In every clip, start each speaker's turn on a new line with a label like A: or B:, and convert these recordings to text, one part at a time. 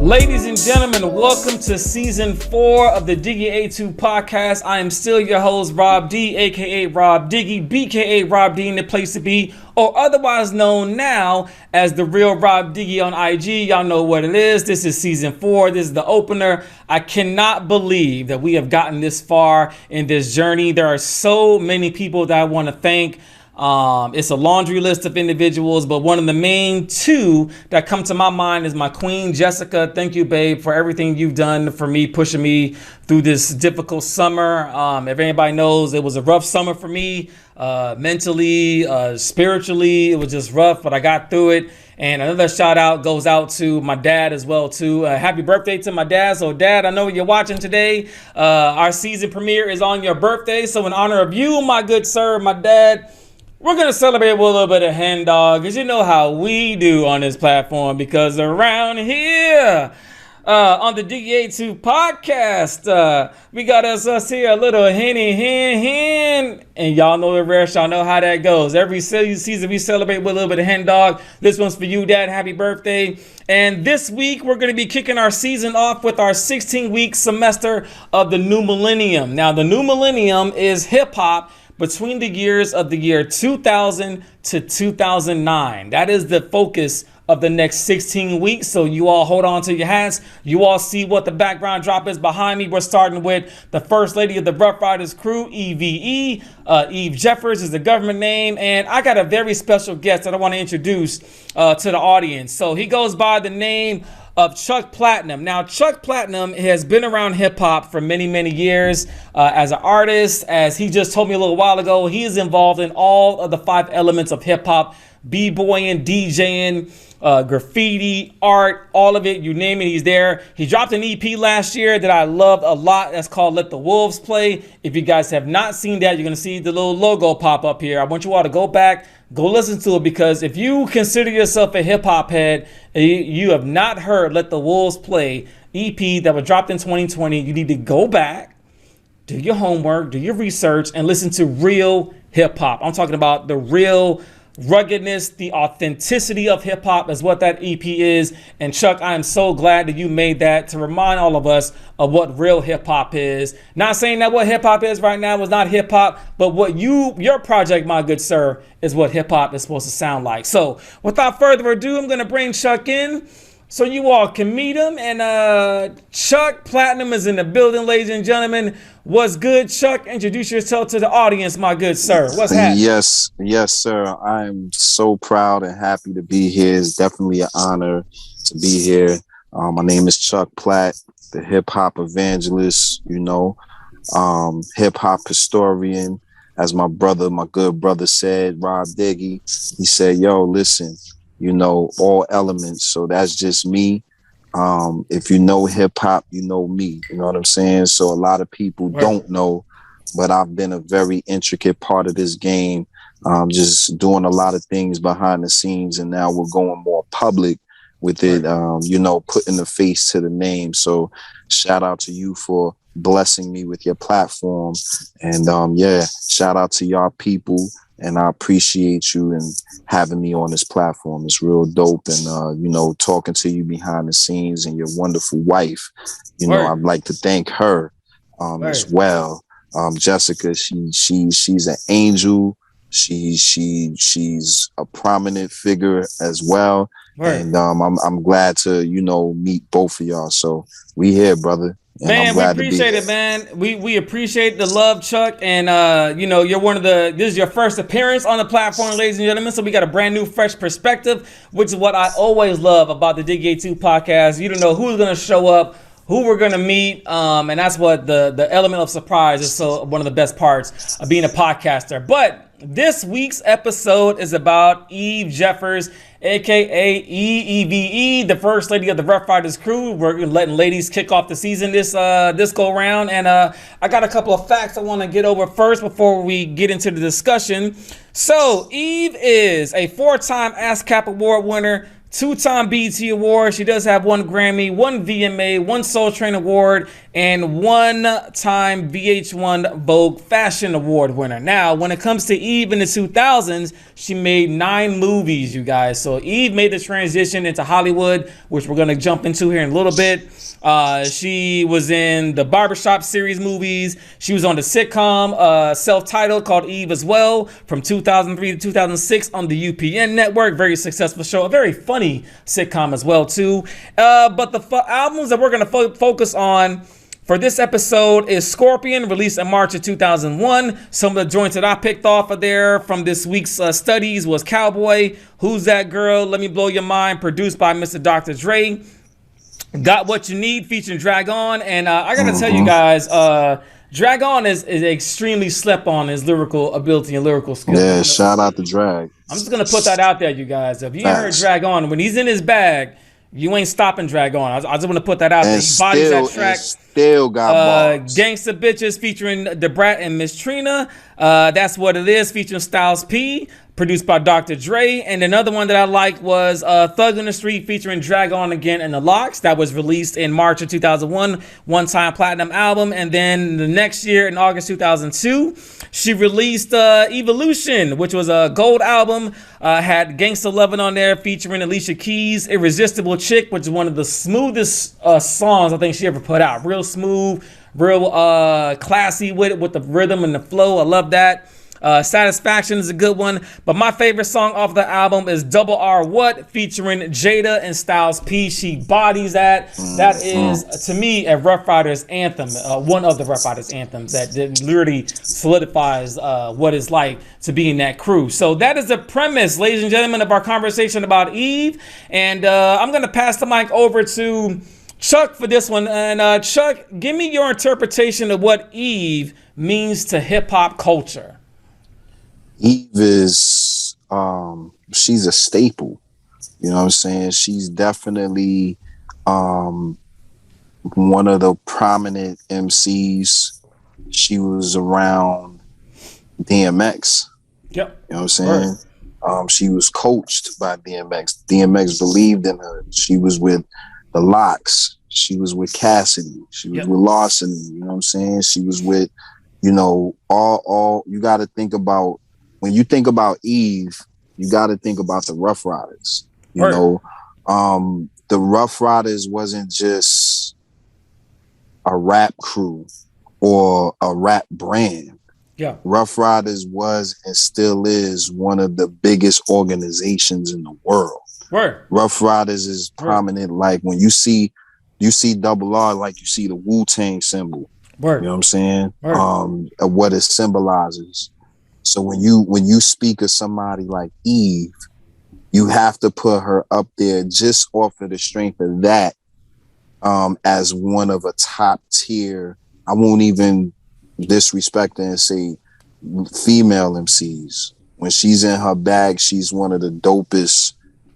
A: Ladies and gentlemen, welcome to season 4 of the Diggy A2 podcast. I am still your host, Robb D, aka Robb DIggie, BKA Robb D in the place to be, or otherwise known now as the real Robb DIggie on IG. Y'all know what it is. This is season 4. This is the opener. I cannot believe that we have gotten this far in this journey. There are so many people that I want to thank. It's a laundry list of individuals, but one of the main two that come to my mind is my queen, Jessica. Thank you, babe, for everything you've done for me, pushing me through this difficult summer. If anybody knows, it was a rough summer for me, mentally, spiritually. It was just rough, but I got through it. And another shout out goes out to my dad as well, too. Happy birthday to my dad. So, Dad, I know you're watching today. Our season premiere is on your birthday. So in honor of you, my good sir, my dad, we're going to celebrate with a little bit of hen dog, because you know how we do on this platform, because around here on the Diggy A2 podcast, we got us here a little hen, and y'all know the rest. Y'all know how that goes. Every season we celebrate with a little bit of hen dog. This one's for you, Dad. Happy birthday. And this week we're going to be kicking our season off with our 16-week semester of the new millennium. Now, the new millennium is hip-hop between the years of the year 2000 to 2009. That is the focus of the next 16 weeks. So you all hold on to your hats. You all see what the background drop is behind me. We're starting with the first lady of the Ruff Ryders crew, EVE. Eve Jeffers is the government name. And I got a very special guest that I want to introduce to the audience. So he goes by the name of Chuck Platinum. Now, Chuck Platinum has been around hip hop for many, many years as an artist. As he just told me a little while ago, he is involved in all of the 5 elements of hip hop: b-boying, DJing, graffiti, art, all of it, you name it, he's there. He dropped an EP last year that I loved a lot. That's called Let the Wolves Play. If you guys have not seen that, you're going to see the little logo pop up here. I want you all to go back, go listen to it, because if you consider yourself a hip hop head and you have not heard Let the Wolves Play EP that was dropped in 2020, you need to go back, do your homework, do your research, and listen to real hip hop. I'm talking about the real ruggedness, the authenticity of hip hop is what that EP is. And Chuck, I am so glad that you made that to remind all of us of what real hip hop is. Not saying that what hip hop is right now is not hip hop, but what your project, my good sir, is what hip hop is supposed to sound like. So without further ado, I'm going to bring Chuck in so you all can meet him. And Chuck Platinum is in the building, ladies and gentlemen. What's good, Chuck? Introduce yourself to the audience, my good sir. What's happening?
B: Yes, sir. I'm so proud and happy to be here. It's definitely an honor to be here. My name is Chuck Platt, the hip hop evangelist, hip hop historian. As my good brother said, Robb DIggie, he said, yo, listen, all elements. So that's just me. If you know hip hop, you know me. You know what I'm saying? So a lot of people don't know, but I've been a very intricate part of this game, just doing a lot of things behind the scenes. And now we're going more public with it, putting the face to the name. So shout out to you for blessing me with your platform. And shout out to y'all people. And I appreciate you and having me on this platform. It's real dope. And, talking to you behind the scenes and your wonderful wife, I'd like to thank her as well. Jessica, she's an angel. She's a prominent figure as well. And I'm glad to, meet both of y'all. So we here, brother. And
A: man, we appreciate it, man. We appreciate the love, Chuck. And, you're this is your first appearance on the platform, ladies and gentlemen. So we got a brand new, fresh perspective, which is what I always love about the Diggy A2 podcast. You don't know who's going to show up, who we're going to meet. And that's what the element of surprise is. So one of the best parts of being a podcaster. But this week's episode is about Eve Jeffers, aka EVE, the first lady of the Ruff Ryders crew. We're letting ladies kick off the season this go round, and I got a couple of facts I want to get over first before we get into the discussion. So Eve is a 4-time ASCAP award winner, 2-time BET Award. She does have 1 Grammy, 1 VMA, 1 Soul Train Award, and 1-time VH1 Vogue Fashion Award winner. Now, when it comes to Eve in the 2000s, she made 9 movies, you guys. So Eve made the transition into Hollywood, which we're going to jump into here in a little bit. She was in the Barbershop series movies. She was on the sitcom self-titled called Eve as well from 2003 to 2006 on the UPN network. Very successful show. A very funny sitcom as well too. But the albums that we're going to focus on for this episode is Scorpion, released in March of 2001. Some of the joints that I picked off of there from this week's studies was Cowboy, Who's That Girl, Let Me Blow Your Mind, produced by Mr. Dr. Dre. Got What You Need, featuring Drag On. And I gotta tell you guys, Drag On is extremely slept on his lyrical ability and lyrical skills.
B: Yeah, shout out to Drag.
A: I'm just gonna put that out there, you guys. If you ain't heard Drag On, when he's in his bag, you ain't stopping Drag On. I just want to put that out there. He bodies that track.
B: Still got bars.
A: Gangsta Bitches featuring Da Brat and Miss Trina. That's What It Is featuring Styles P, produced by Dr. Dre. And another one that I liked was Thug in the Street featuring Drag On Again and the Lox. That was released in March of 2001, 1-time platinum album. And then the next year in August 2002, she released Evolution, which was a gold album. Had Gangsta Lovin' on there featuring Alicia Keys. Irresistible Chick, which is one of the smoothest songs I think she ever put out. Real smooth, real classy with the rhythm and the flow. I love that. Satisfaction is a good one, but my favorite song off the album is Double R What, featuring Jada and Styles P. She bodies that. That is, to me, a Ruff Ryders anthem, one of the Ruff Ryders anthems that literally solidifies what it's like to be in that crew. So that is the premise, ladies and gentlemen, of our conversation about Eve. And I'm going to pass the mic over to Chuck for this one. And Chuck, give me your interpretation of what Eve means to hip-hop culture.
B: Eve is she's a staple. You know what I'm saying? She's definitely one of the prominent MCs. She was around DMX.
A: Yep.
B: You know what I'm saying? Right. She was coached by DMX. DMX believed in her. She was with the Lox. She was with Cassidy. She was with Larceny. You know what I'm saying? She was with, you know, all you got to think about. When you think about Eve, you got to think about the Ruff Ryders. You know, the Ruff Ryders wasn't just a rap crew or a rap brand. Yeah, Ruff Ryders was and still is one of the biggest organizations in the world. Ruff Ryders is prominent. Like when you see Double R, like you see the Wu-Tang symbol. You know what I'm saying? What it symbolizes. So when you speak of somebody like Eve, you have to put her up there just off of the strength of that, as one of a top tier. I won't even disrespect her and say female MCs. When she's in her bag, she's one of the dopest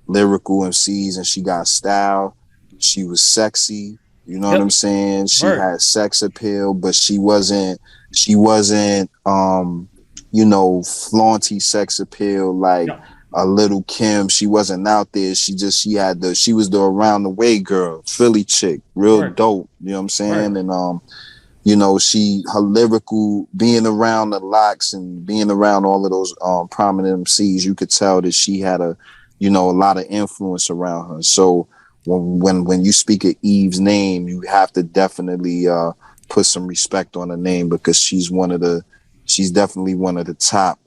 B: lyrical MCs, and she got style. She was sexy. You know what I'm saying? She had sex appeal, but she wasn't you know, flaunty sex appeal like a Little Kim. She wasn't out there. She was the around the way girl, Philly chick, real dope. You know what I'm saying? And you know, her lyrical, being around the Lox and being around all of those prominent MCs, you could tell that she had a lot of influence around her. So when you speak of Eve's name, you have to definitely put some respect on her name, because she's definitely one of the top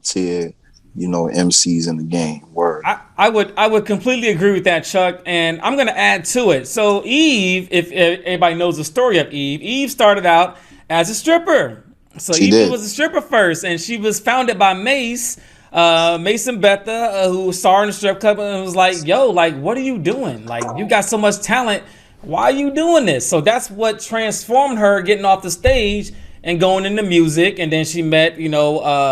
B: tier, you know, MCs in the game. Word.
A: I would completely agree with that, Chuck, and I'm gonna add to it. So Eve, if everybody knows the story of Eve started out as a stripper. So Eve was a stripper first, and she was founded by Mace and Betha, who saw her in the strip club and was like, "Yo, like, what are you doing? Like, you got so much talent. Why are you doing this?" So that's what transformed her, getting off the stage and going into music. And then she met,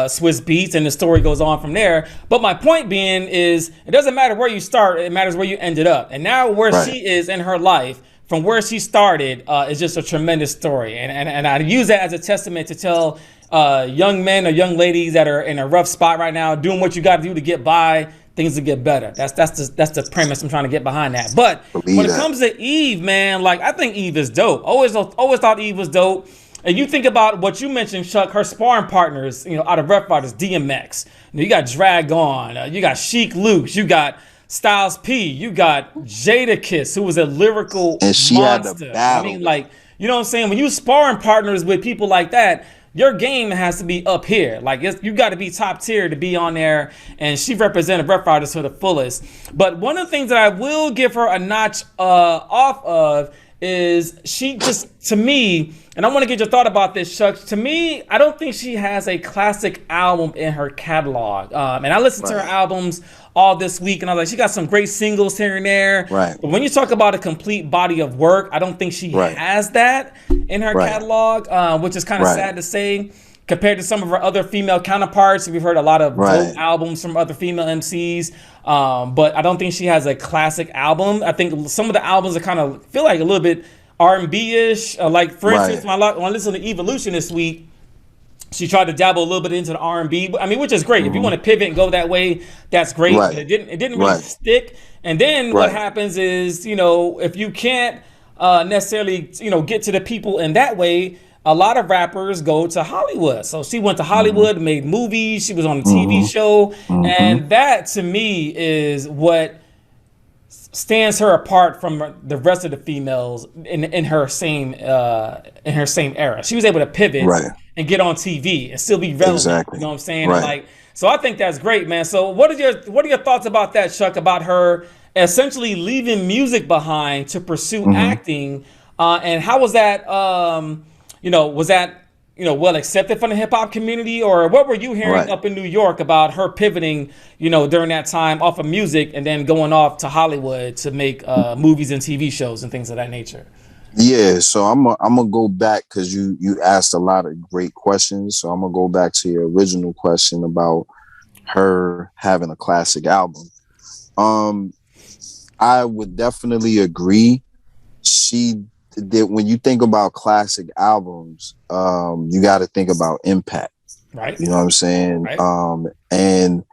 A: Swiss Beats, and the story goes on from there. But my point being is, it doesn't matter where you start, it matters where you ended up. And now where she is in her life, from where she started, is just a tremendous story. And I use that as a testament to tell young men or young ladies that are in a rough spot right now, doing what you got to do to get by, things will get better. That's the premise I'm trying to get behind that. But when it comes to Eve, man, like I think Eve is dope. Always thought Eve was dope. And you think about what you mentioned, Chuck, her sparring partners, out of Ruff Ryders, DMX. You got Drag On, you got Sheik Luke, you got Styles P, you got Jadakiss, who was a lyrical
B: and she
A: monster.
B: had the battle.
A: I mean, like, you know what I'm saying? When you sparring partners with people like that, your game has to be up here. Like, you got to be top tier to be on there. And she represented Ruff Ryders to the fullest. But one of the things that I will give her a notch off of is she just, to me, and I want to get your thought about this, Chuck. To me, I don't think she has a classic album in her catalog. And I listened to her albums all this week, and I was like, she got some great singles here and there.
B: Right.
A: But when you talk about a complete body of work, I don't think she has that in her catalog, which is kind of sad to say. Compared to some of her other female counterparts, we've heard a lot of dope albums from other female MCs, but I don't think she has a classic album. I think some of the albums are kind of feel like a little bit R&B-ish. Like, for instance, when I listened to Evolution this week, she tried to dabble a little bit into the R&B. I mean, which is great. If you want to pivot and go that way, that's great. But it didn't really stick. And then what happens is, if you can't necessarily, get to the people in that way, a lot of rappers go to Hollywood. So she went to Hollywood, made movies. She was on a TV show. And that, to me, is what stands her apart from the rest of the females in her same era. She was able to pivot and get on TV and still be relevant.
B: Exactly.
A: You know what I'm saying? Like, so I think that's great, man. So what are your thoughts about that, Chuck? About her essentially leaving music behind to pursue acting, and how was that? Was that well accepted from the hip hop community, or what were you hearing up in New York about her pivoting, during that time off of music and then going off to Hollywood to make movies and TV shows and things of that nature?
B: Yeah, so I'm gonna go back because you asked a lot of great questions. So I'm gonna go back to your original question about her having a classic album. I would definitely agree. She did. When you think about classic albums, you got to think about impact.
A: Right.
B: You know what I'm saying?
A: Right.
B: And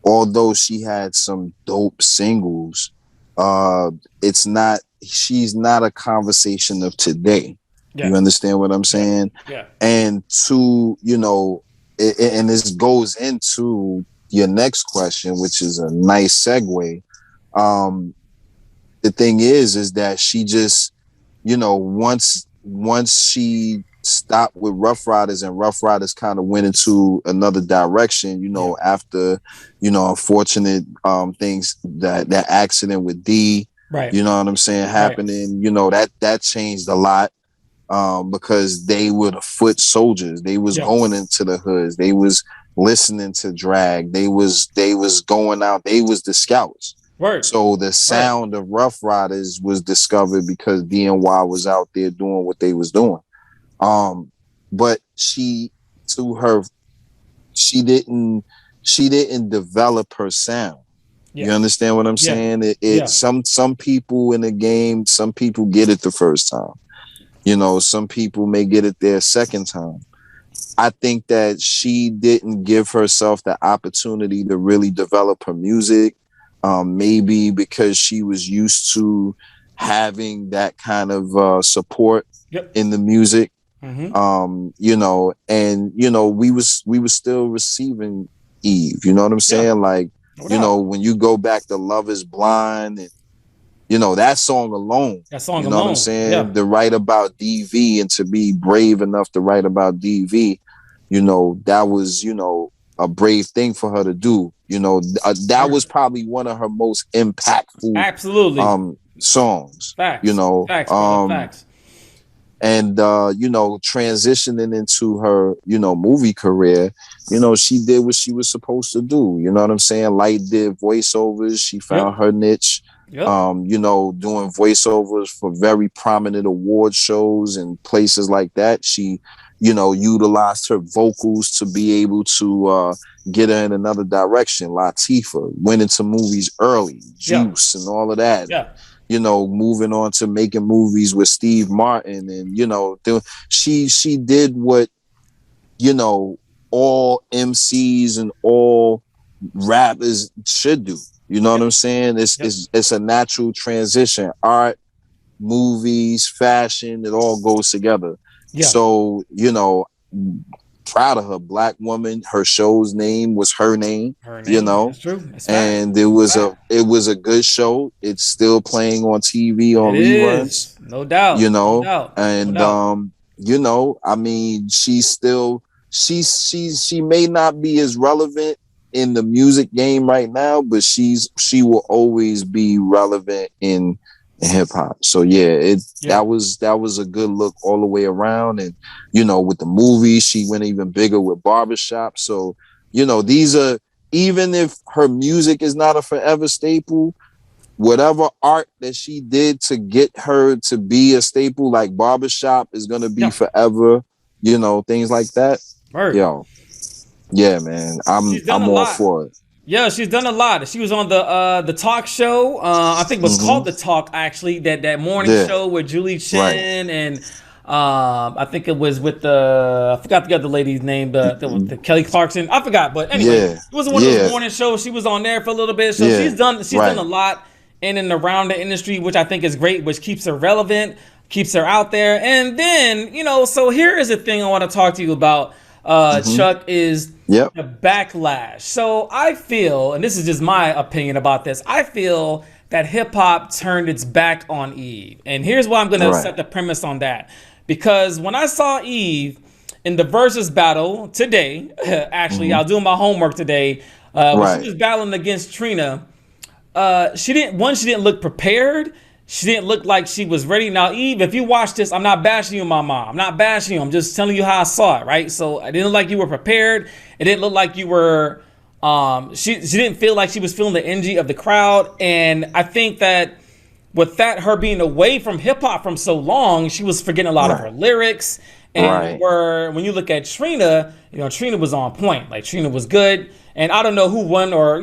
B: although she had some dope singles, she's not a conversation of today. You understand what I'm saying?
A: Yeah.
B: And and this goes into your next question, which is a nice segue. The thing is that she just, once she stopped with Ruff Ryders and Ruff Ryders kind of went into another direction, after, unfortunate things, that accident with D, you know what I'm saying, happening, that changed a lot, because they were the foot soldiers. They was going into the hoods. They was listening to drag. They was going out. They was the scouts.
A: Word.
B: So the sound of Ruff Ryders was discovered because DNY was out there doing what they was doing. But she didn't develop her sound. You understand what I'm saying? Some people in the game, some people get it the first time. Some people may get it their second time. I think that she didn't give herself the opportunity to really develop her music. Maybe because she was used to having that kind of support in the music. We was still receiving Eve. You know what I'm saying? Like, when you go back to Love Is Blind and that song alone. What I'm saying? Yeah. To write about DV and to be brave enough to write about DV, that was, a brave thing for her to do. That was probably one of her most impactful songs.
A: Facts. Facts.
B: And transitioning into her, movie career, she did what she was supposed to do. You know what I'm saying? Light did voiceovers. She found her niche. Doing voiceovers for very prominent award shows and places like that. She, utilized her vocals to be able to get her in another direction. Latifah went into movies early, Juice and all of that. Moving on to making movies with Steve Martin, and she did what all MCs and all rap should do. You know what
A: Yep.
B: I'm saying?
A: Yep.
B: It's a natural transition. Art, movies, fashion, it all goes together.
A: Yeah.
B: So, proud of her. Black woman, her show's name was her name,
A: Her name. That's true. That's fact.
B: and it was a good show. It's still playing on TV
A: It
B: on reruns,
A: is. No doubt. No doubt. No
B: and
A: doubt.
B: I mean, she's still she may not be as relevant in the music game right now, but she will always be relevant in hip hop. So that was a good look all the way around. And with the movie, she went even bigger with Barbershop. So these are, even if her music is not a forever staple, whatever art that she did to get her to be a staple like Barbershop is gonna be forever, things like that.
A: Word.
B: Yeah, man, I'm all for it.
A: Yeah, she's done a lot. She was on the talk show. I think it was called The Talk, actually. That morning show with Julie Chen and I think it was with I forgot the other lady's name, the Kelly Clarkson. I forgot, but anyway, it was one of those morning shows. She was on there for a little bit, so she's done a lot in and around the industry, which I think is great, which keeps her relevant, keeps her out there. And then so here is the thing I want to talk to you about. Chuck, is the backlash. So I feel, and this is just my opinion about this, I feel that hip hop turned its back on Eve. And here's why I'm going to set the premise on that. Because when I saw Eve in the versus battle today, actually, I was doing my homework today, when she was battling against Trina, she didn't look prepared. She didn't look like she was ready. Now, Eve, if you watch this, I'm not bashing you, Mama. I'm not bashing you. I'm just telling you how I saw it, right? So it didn't look like you were prepared. It didn't look like you were. She didn't feel like she was feeling the energy of the crowd. And I think that with that, her being away from hip hop from so long, she was forgetting a lot of her lyrics. And when you look at Trina, Trina was on point. Like, Trina was good. And I don't know who won, or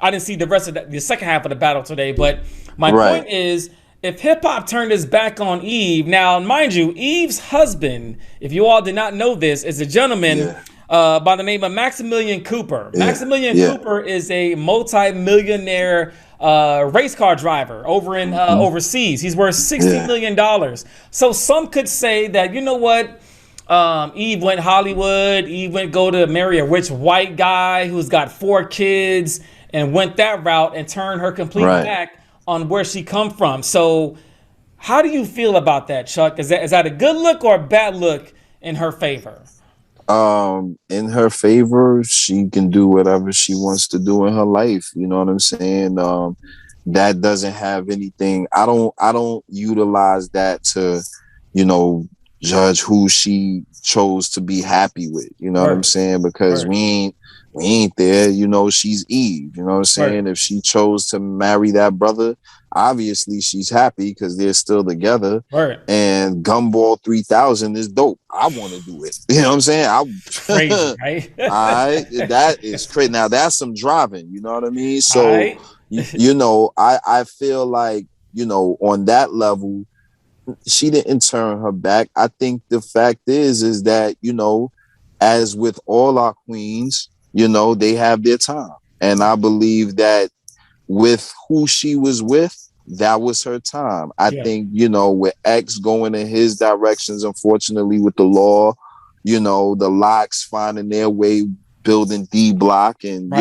A: I didn't see the rest of the second half of the battle today. But my point is, if hip-hop turned its back on Eve, now, mind you, Eve's husband, if you all did not know this, is a gentleman by the name of Maximilian Cooper. Maximilian Cooper is a multi-millionaire race car driver over in overseas. He's worth $60 million. So some could say that, you know what, Eve went Hollywood, Eve went go to marry a rich white guy who's got 4 kids and went that route and turned her complete back on where she come from. So how do you feel about that, Chuck? Is that a good look or a bad look in her favor?
B: In her favor, she can do whatever she wants to do in her life. You know what I'm saying? That doesn't have anything. I don't utilize that to, judge who she chose to be happy with. You know what I'm saying? Because we ain't there. She's Eve. You know what I'm saying? If she chose to marry that brother, obviously she's happy because they're still together. And Gumball 3000 is dope. I want to do it. You know what I'm saying?
A: Crazy, right?
B: That is crazy. Now that's some driving. You know what I mean? So, I feel like, on that level, she didn't turn her back. I think the fact is that, as with all our queens, they have their time. And I believe that with who she was with, that was her time. I think, with X going in his directions, unfortunately, with the law, the locks finding their way, building D Block, and,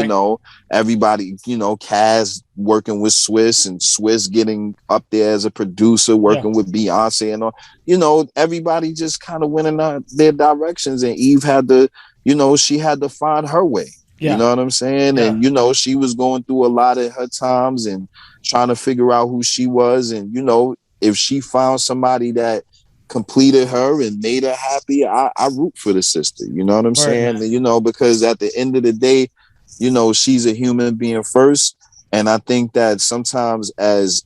B: everybody, Kaz working with Swiss, and Swiss getting up there as a producer, working with Beyonce and all, everybody just kind of went in their directions. And Eve had to, she had to find her way. You know what I'm saying? And, she was going through a lot of her times and trying to figure out who she was. And, if she found somebody that completed her and made her happy, I root for the sister. You know what I'm saying? And, because at the end of the day, she's a human being first. And I think that sometimes as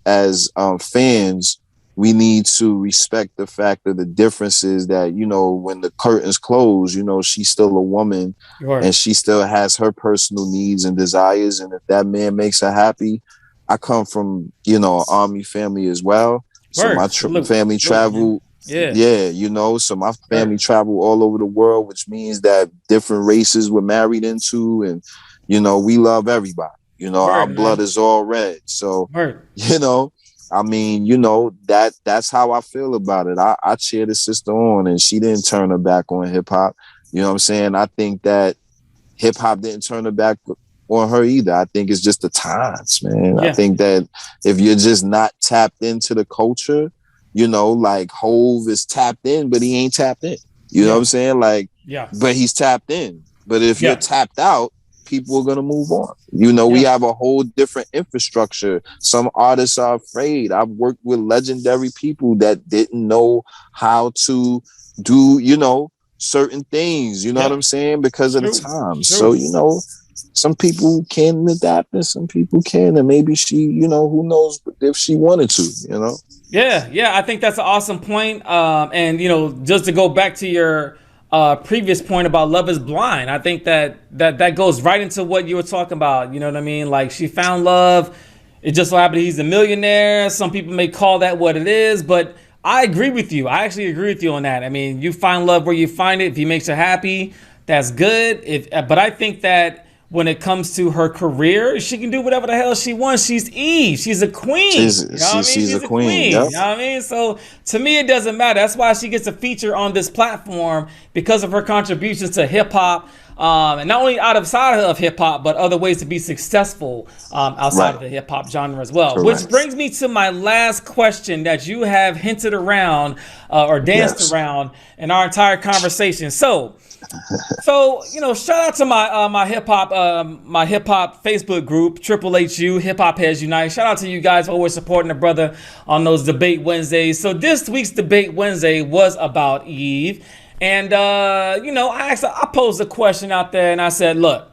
B: fans, we need to respect the fact of the differences that, when the curtains close, she's still a woman and she still has her personal needs and desires. And if that man makes her happy, I come from, an army family as well. So my family travel. So my family travel all over the world, which means that different races were married into. And, we love everybody. Our
A: Word,
B: blood
A: man.
B: is all red. So,
A: Word.
B: I mean, that's how I feel about it. I cheer the sister on, and she didn't turn her back on hip hop. You know what I'm saying? I think that hip hop didn't turn her back on her either. I think it's just the times, man. I
A: Yeah.
B: think that if you're just not tapped into the culture, like Hove is tapped in, but he ain't tapped in. You know what I'm saying? Like,
A: Yeah.
B: but he's tapped in. But if you're
A: Yeah.
B: tapped out, people are going to move on. We
A: Yeah.
B: have a whole different infrastructure. Some artists are afraid. I've worked with legendary people that didn't know how to do, certain things, you know what I'm saying? Because of the times. So, some people can adapt and some people can. And maybe she, who knows if she wanted to.
A: Yeah, I think that's an awesome point. And just to go back to your previous point about Love Is Blind, I think that goes right into what you were talking about. You know what I mean? Like, she found love. It just so happened he's a millionaire. Some people may call that what it is, but I agree with you. I actually agree with you on that. I mean, you find love where you find it. If he makes her happy, that's good. But I think that when it comes to her career, she can do whatever the hell she wants. She's Eve. She's a queen.
B: She's a queen. Yep.
A: You know what I mean? So to me, it doesn't matter. That's why she gets a feature on this platform, because of her contributions to hip hop. And not only outside of hip hop, but other ways to be successful outside of the hip hop genre as well.
B: Correct.
A: Which brings me to my last question that you have hinted around or danced around in our entire conversation. So shout out to my hip hop Facebook group, Triple HU Hip Hop Heads Unite. Shout out to you guys for always supporting the brother on those debate Wednesdays. So this week's debate Wednesday was about Eve. And, I posed a question out there and I said, look,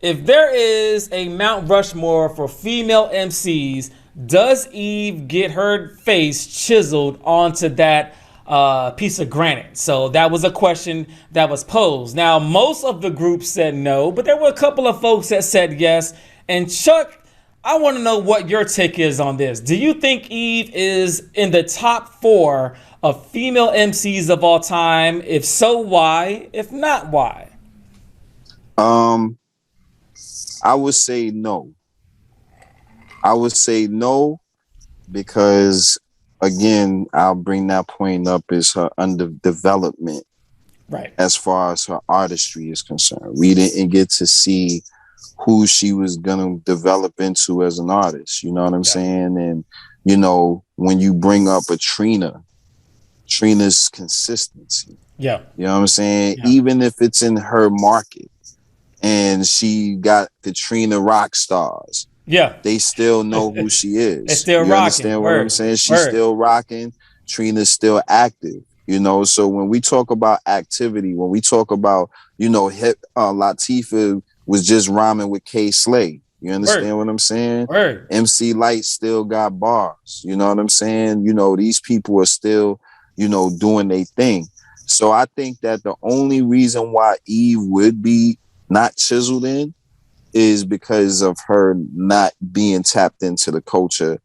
A: if there is a Mount Rushmore for female MCs, does Eve get her face chiseled onto that piece of granite? So that was a question that was posed. Now, most of the group said no, but there were a couple of folks that said yes. And Chuck, I want to know what your take is on this. Do you think Eve is in the top 4 of female MCs of all time? If so, why? If not, why?
B: I would say no. Because, again, I'll bring that point up, is her underdevelopment.
A: Right.
B: As far as her artistry is concerned. We didn't get to see who she was going to develop into as an artist. You know what I'm saying? And, when you bring up a Trina's consistency. Yeah. You know what I'm saying? Yeah. Even if it's in her market and she got the Trina rock stars. Yeah. They still know who she is. They still rocking. You understand what I'm saying? She's still rocking. Trina's still active. So when we talk about activity, when we talk about, Latifah was just rhyming with K Slay. You understand what I'm saying? MC Light still got bars. You know what I'm saying? These people are still, doing their thing. So I think that the only reason why Eve would be not chiseled in is because of her not being tapped into the culture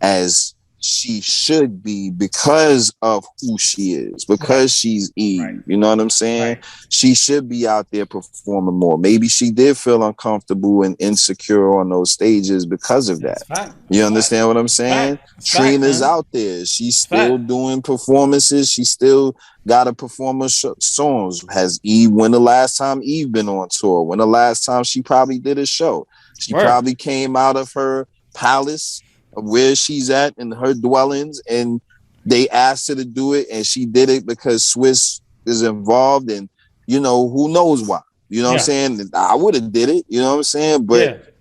B: as she should be, because of who she is, because she's Eve. You know what I'm saying? She should be out there performing more. Maybe she did feel uncomfortable and insecure on those stages because of that. You understand what I'm saying? Trina's out there. She's still doing performances. She still got to perform her songs. Has Eve, when the last time Eve been on tour? When the last time she probably did a show? She probably came out of her palace, where she's at in her dwellings, and they asked her to do it, and she did it because Swiss is involved, and who knows why. You know what I'm saying? I would have did it, you know what I'm saying? But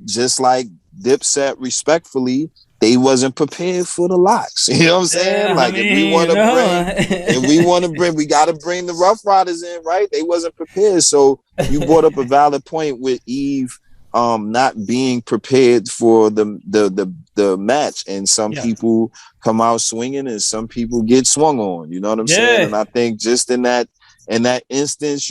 B: just like Dipset, respectfully, they wasn't prepared for the locks. You know what I'm saying? Like, if we want to bring, we got to bring the Ruff Ryders in, right? They wasn't prepared. So you brought up a valid point with Eve not being prepared for the match, and some people come out swinging and some people get swung on. You know what I'm saying? And I think just in that instance,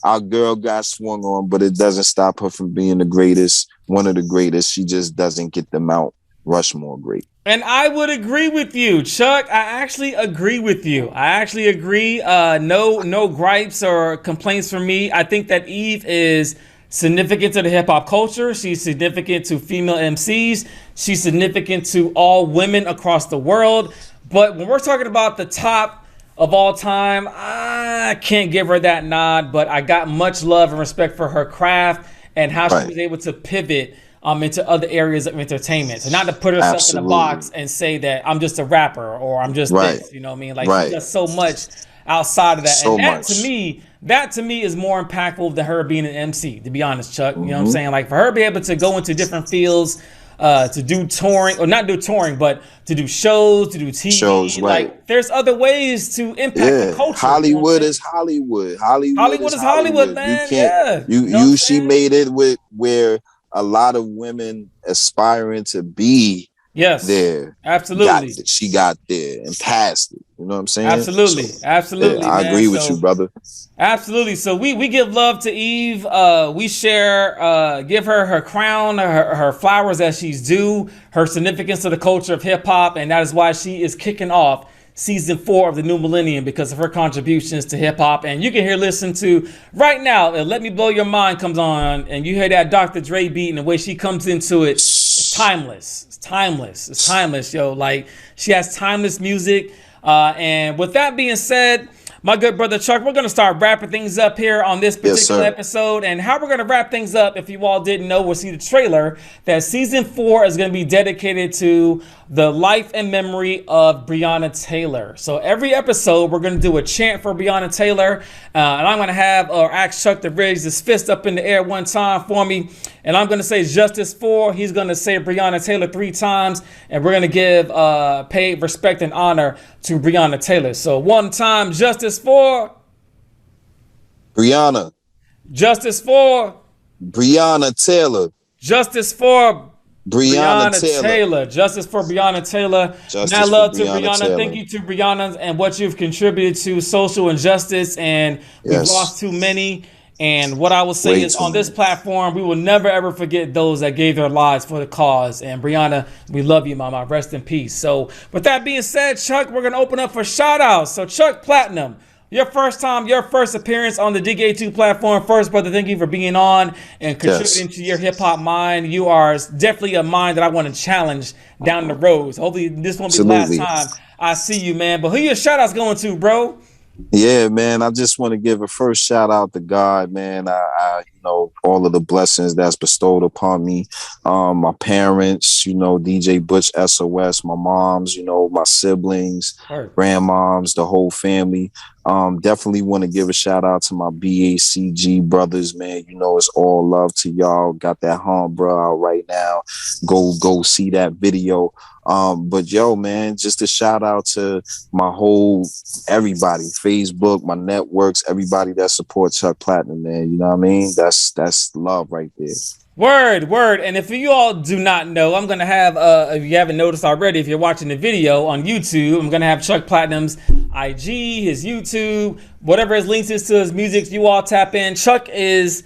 B: our girl got swung on, but it doesn't stop her from being the greatest, one of the greatest. She just doesn't get the Mount Rushmore great.
A: And I would agree with you, Chuck. I actually agree with you. I actually agree. No gripes or complaints from me. I think that Eve is significant to the hip hop culture. She's significant to female MCs. She's significant to all women across the world. But when we're talking about the top of all time, I can't give her that nod, but I got much love and respect for her craft and how she was able to pivot into other areas of entertainment. So not to put herself in a box and say that I'm just a rapper or I'm just this, you know what I mean? Like she does so much outside of that.
B: So
A: and that
B: much.
A: that to me is more impactful than her being an MC, to be honest, Chuck. You know what I'm saying? Like for her to be able to go into different fields, to do touring, or not do touring, but to do shows, to do TV.
B: Shows,
A: like there's other ways to impact the culture.
B: Hollywood is Hollywood. Hollywood is Hollywood,
A: man.
B: You can't, she made it with where a lot of women aspiring to be there.
A: Absolutely.
B: She got there and passed it. You know what I'm saying?
A: Absolutely.
B: So,
A: absolutely.
B: I agree with you, brother.
A: Absolutely. So we give love to Eve. We share, give her her crown, her flowers as she's due, her significance to the culture of hip hop. And that is why she is kicking off season 4 of the new Millennium, because of her contributions to hip hop. And you can listen to right now, Let Me Blow Your Mind comes on, and you hear that Dr. Dre beat and the way she comes into it. It's timeless. It's timeless. It's timeless, yo. Like she has timeless music. And with that being said, my good brother Chuck, we're going to start wrapping things up here on this particular episode. And how we're going to wrap things up, if you all didn't know, we'll see the trailer, that season 4 is going to be dedicated to the life and memory of Breonna Taylor. So every episode, we're going to do a chant for Breonna Taylor. And I'm going to have ask Chuck to raise his fist up in the air one time for me. And I'm going to say justice for. He's going to say Breonna Taylor 3 times. And we're going to give paid respect and honor to Breonna Taylor. So one time, justice for
B: Breonna.
A: Justice for
B: Breonna Taylor.
A: Justice for
B: Breonna
A: Taylor. Justice for Breonna Taylor. Now love to Breonna. Taylor. Thank you to Breonna and what you've contributed to social injustice. And we've lost too many. And what I will say is on this platform, we will never, ever forget those that gave their lives for the cause. And Breonna, we love you, mama. Rest in peace. So with that being said, Chuck, we're going to open up for shout outs. So Chuck Platinum, your first appearance on the Diggie A2 platform. First, brother, thank you for being on and contributing to your hip hop mind. You are definitely a mind that I want to challenge down the road. So hopefully this won't be the last time I see you, man. But who your shout outs going to, bro?
B: Yeah, man, I just want to give a first shout out to God, man. I all of the blessings that's bestowed upon me. My parents, DJ Butch SOS, my moms, my siblings, grandmoms, the whole family. Definitely want to give a shout out to my BACG brothers, man. It's all love to y'all. Got that bro out right now. Go see that video. But yo, man, just a shout out to my whole everybody, Facebook, my networks, everybody that supports Chuck Platinum, man. You know what I mean? That's love right there.
A: Word. And if you all do not know, I'm going to have, if you haven't noticed already, if you're watching the video on YouTube, I'm going to have Chuck Platinum's IG, his YouTube, whatever his links is to his music, you all tap in. Chuck is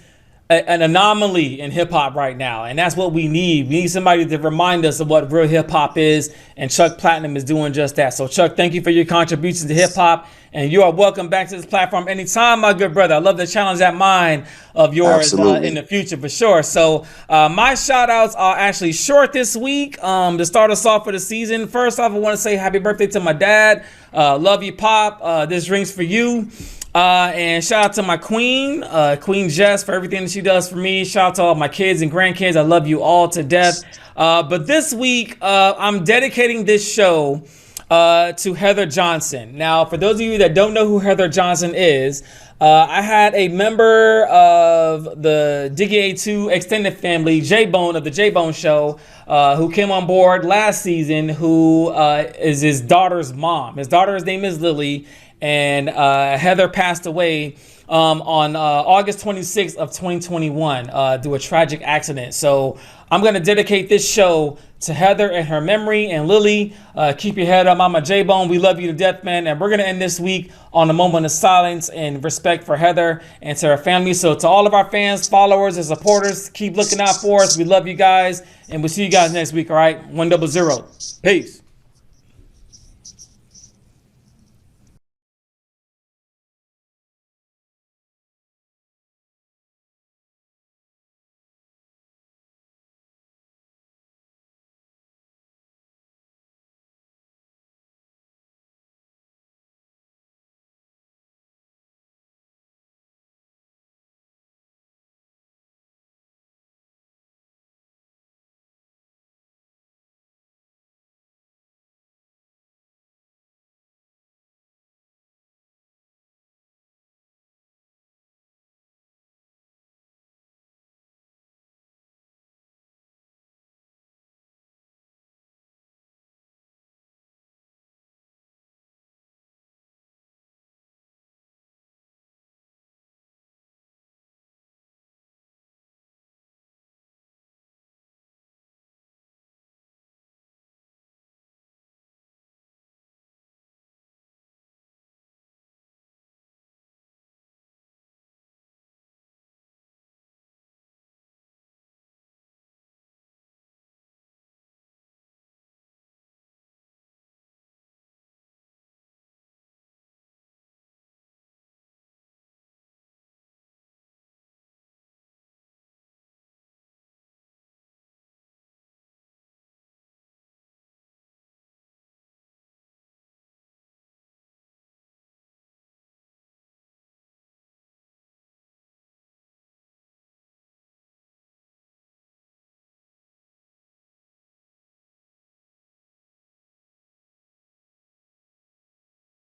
A: an anomaly in hip hop right now. And that's what we need. We need somebody to remind us of what real hip hop is. And Chuck Platinum is doing just that. So Chuck, thank you for your contributions to hip hop. And you are welcome back to this platform anytime, my good brother. I love to challenge that mind of yours in the future for sure. So my shout outs are actually short this week to start us off for the season. First off, I want to say happy birthday to my dad. Love you, Pop. This ring's for you. And shout out to my queen, Queen Jess, for everything that she does for me. Shout out to all my kids and grandkids. I love you all to death. But this week, I'm dedicating this show to Heather Johnson. Now, for those of you that don't know who Heather Johnson is, I had a member of the Diggie A2 extended family, J-Bone of the J-Bone Show, who came on board last season, who is his daughter's mom. His daughter's name is Lily. And Heather passed away on August 26th of 2021 through a tragic accident. So I'm going to dedicate this show to Heather and her memory. And Lily, keep your head up, Mama J-Bone. We love you to death, man. And we're going to end this week on a moment of silence and respect for Heather and to her family. So to all of our fans, followers, and supporters, keep looking out for us. We love you guys. And we'll see you guys next week, all right? 100. Peace.